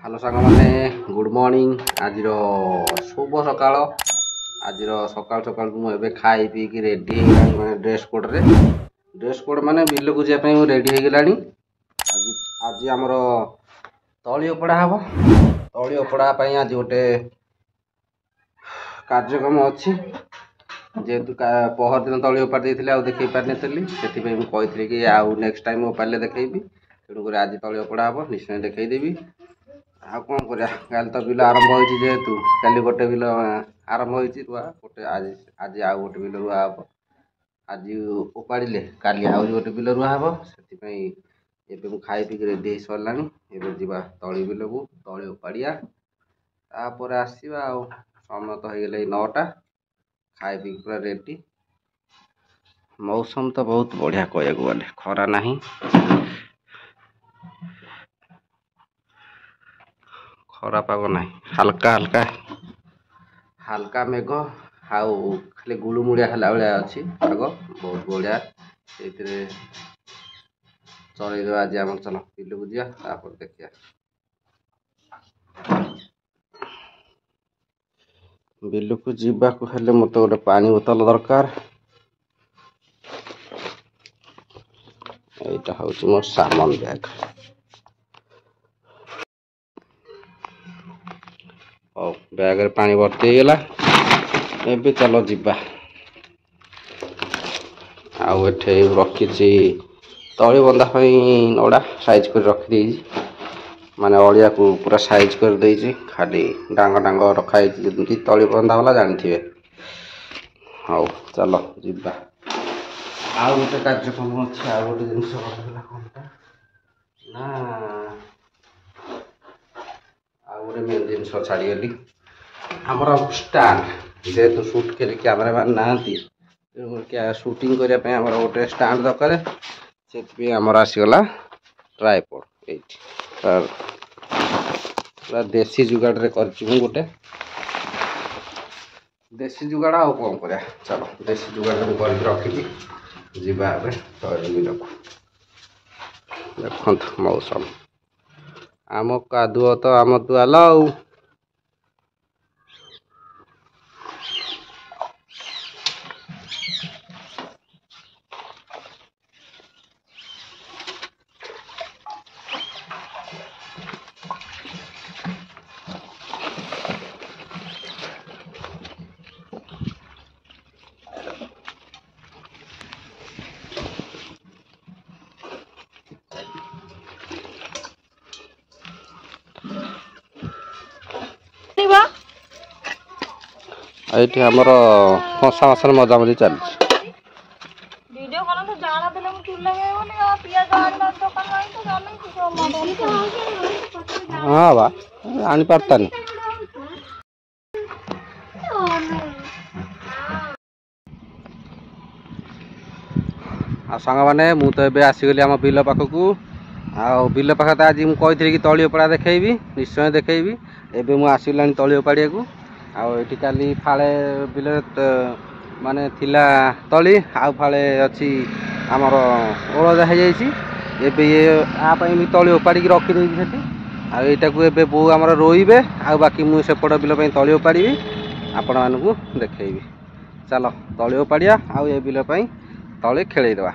Hello सांग मैंने good morning आज शुभ सकाळ आज सकाल सकाल मुझे खाई पी कि रेडी मैंने ड्रेस कोड माने बिल को जाए रेडी हो गलानी आज आज आमर तली उपड़ा हम तली उपड़ा आज गोटे कार्यक्रम अच्छी जेहेतु पहर दिन तली उपाड़ी देखे पारि से कही कि आउ नेक्स्ट टाइम उपाड़े देखी तेणुक आज तली उपड़ा हम निश्चय देखईदेवी आ कौन करा तो बिल आरंभ होेतु काली गोटे बिल आरंभ रुआ गोटे आज आज आउ गोटे बिल रुआ हम आज उपाड़े काली आउ गोटे बिल रुआ हम से खाई पी रेडी हो सरला जा तली बिल को तली उपाड़िया तापर आसवा समय तो हो गला 9टा खाई पी पूरा रेडी मौसम तो बहुत बढ़िया कहू गले खरा नहीं खरा पाग नहीं हल्का हल्का हल्का मेघ आउ खाली गुलुमुड़िया है भाया अच्छी पाग बहुत बढ़िया से चल आज आम चल बिल को जापर देखिए बिल को जावाक हेले मत गोटे पानी बोतल दरकार यहाँ हूँ मोर सामान बैग ओ बैग रे पानी भर्ती गला ए चलो जीवा आउ एठे रखी तली बंधा नड़ा साइज कर रखी माने अड़िया को पूरा साइज कर देछि खाली डांग डांग रखाई जमी तली बंधा वाला जानते हाँ चलो जीवा आउ गोटे कार्यक्रम अच्छे आउ गोटे जिन कौनटा ना आउ गोटे मेन जिन छाड़गली आमर स्टाण्ड जेहेतु सुट के कैमेरा मैन ना शूटिंग करने गोटे स्टाण्ड दरकार से आमर आसीगला ट्राइपॉड ये पूरा देसी जुगाड़ कर गोटे देसी जुगाड़ आ कौन कर चलो देसी जुगाड़ कर रखी जीवा बिल को देखत मौसम आम कादुଅ तो आम दुआल आउ ये आमर फसा मास मजा मजी चल हाँ बा आनी पारतानी आ सांग मैंने मु तो ये आसीगली आम बिल पाखक आ बिल पाख आज मुझे कि तली उपड़ा देखी निश्चय देखी एवं मुझे आसगलानी तली उपाड़िया को आठी काली फाड़े बिल माने थिला तली आउ फाड़े अच्छी आमर ओलजा हो जाए भी तली उपाड़ी रखीदे आईटा को ए बो आमर रोइबे आ बाकी मुझे सेपट बिल तली उपाड़ी आपण मानू देखी चलो तली उपाड़िया आउ ए बिल तली खेलईदवा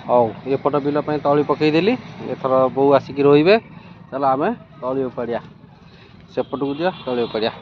ହଉ ଏପଟ ବିଲ ପାଇଁ ତଳି ପକେଇଦେଲି। ଏଥର ବୋଉ ଆସିକି ରହିବେ। ଚାଲ ଆମେ ତଳି ଉପାଡ଼ିଆ, ସେପଟକୁ ଯିବା ତଳି ଉପାଡ଼ିଆ।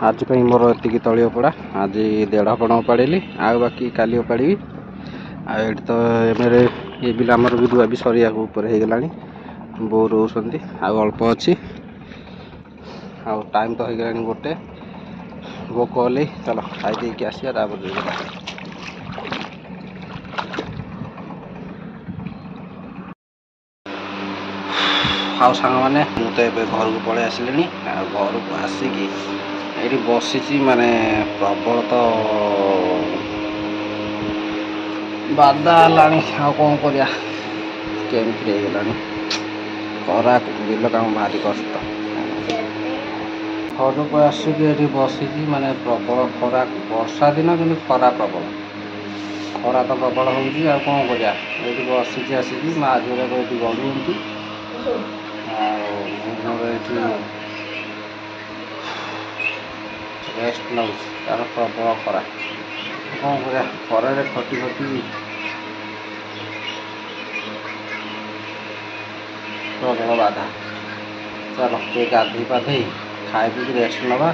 आज मोर एतिकी तली उपड़ा आज 1.5 पण उपाड़ी आउ बाकी काली उपाड़ी आए तो मेरे ये बिल आमर भी रुआ भी सरिया ऊपर हो गला बो रोच अल्प अच्छी आ टाइम तो हो गला गोटे भोक हेल्ले चलो खाई देकी आसिया आओ सांग मैंने मुझे घर को पलि आसिले घर को आसिकी ये बसी माने प्रबल तो बाधा है कौन करा केमती खरा बिल काम भारी कष्ट घर को आसिकी बसी माने प्रबल खरा वर्षा दिन कि खरा प्रबल खरा तो प्रबल हो कौन करा ये बसी आसिकी माँ जोरा ये गड़ुंट रेस्ट नौ तार प्रबल खरा कौन करा खरारे खटी खटी प्रबल बाधा चलो ये गाधे पाधे खाई पी रेस्ट नवा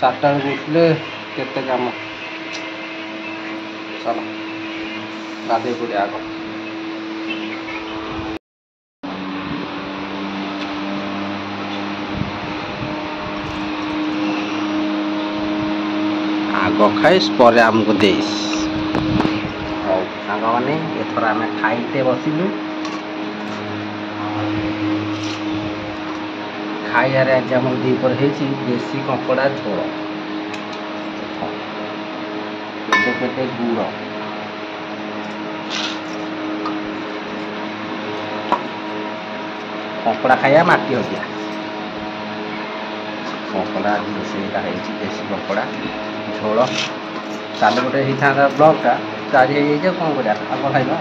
4टा उठले केते काम चलो गाधे पड़े आग आग खाइस पर आमको देस सांग मैंने एथर आम खाईते बसिलु खाइबार आज आम दीपर देसी कंकड़ा झोल पेटे गुड़ कंकड़ा खाइया माटी हजिया कଙ୍କड़ा आज रोषेईटा होती देसी कଙ୍କड़ा झोल काली गोटे होता ब्लगटा तो आज हो कौन कर खाइबा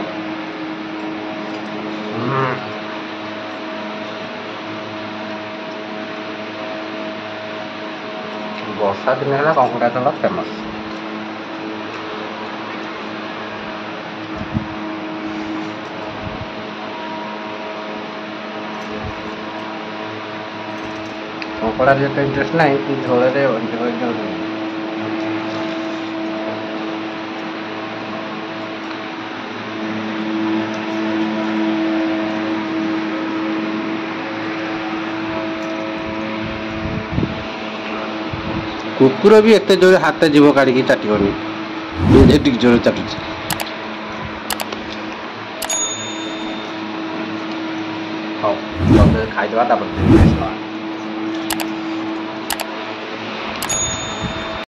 वर्षा दिन है कंकुड़ा झोल फेमस कंकड़ा जो इंटरेस्ट ना झोल कुकुर भी एत जोर हाथ जीव काढ़ी चाटनी जोर चाटुच हाँ खाईदे।